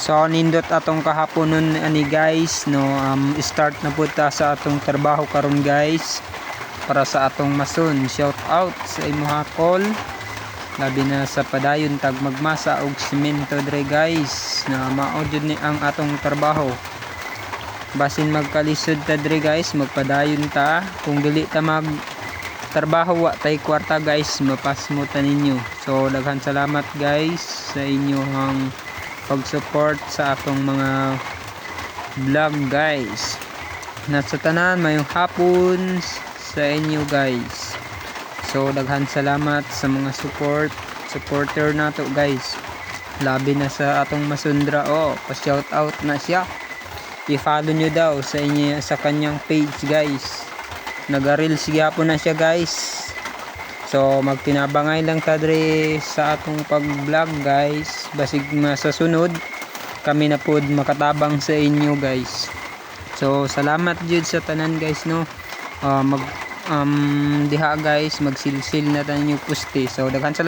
So nindot atong kahapon nun ani guys no, start na po ta sa atong trabaho karon guys para sa atong mason. Shout out sa imuha call, labi na sa padayon tag magmasa og semento dre guys, na mao jud ni ang atong trabaho. Basin magkalisod ta dre guys, magpadayon ta. Kung dili ta mag trabaho wa tay kwarta guys, mapasmo ta ninyo. So daghan salamat guys sa inyong pag-support sa atong mga vlog guys. Nasa tanan mayong hapon sa inyo guys. So daghan salamat sa mga supporter nato guys, labi na sa atong masundra. Pa-shout out na siya, i-follow nyo daw sa inyo sa kanyang page guys. Nag-reels gyapon na siya guys. So magtinabangay lang ta dre sa atong pag-vlog guys, basig sa sunod kami na pod makatabang sa inyo guys. So salamat jud sa tanan guys no. Diha guys magsilsil na tayo puste. So daghan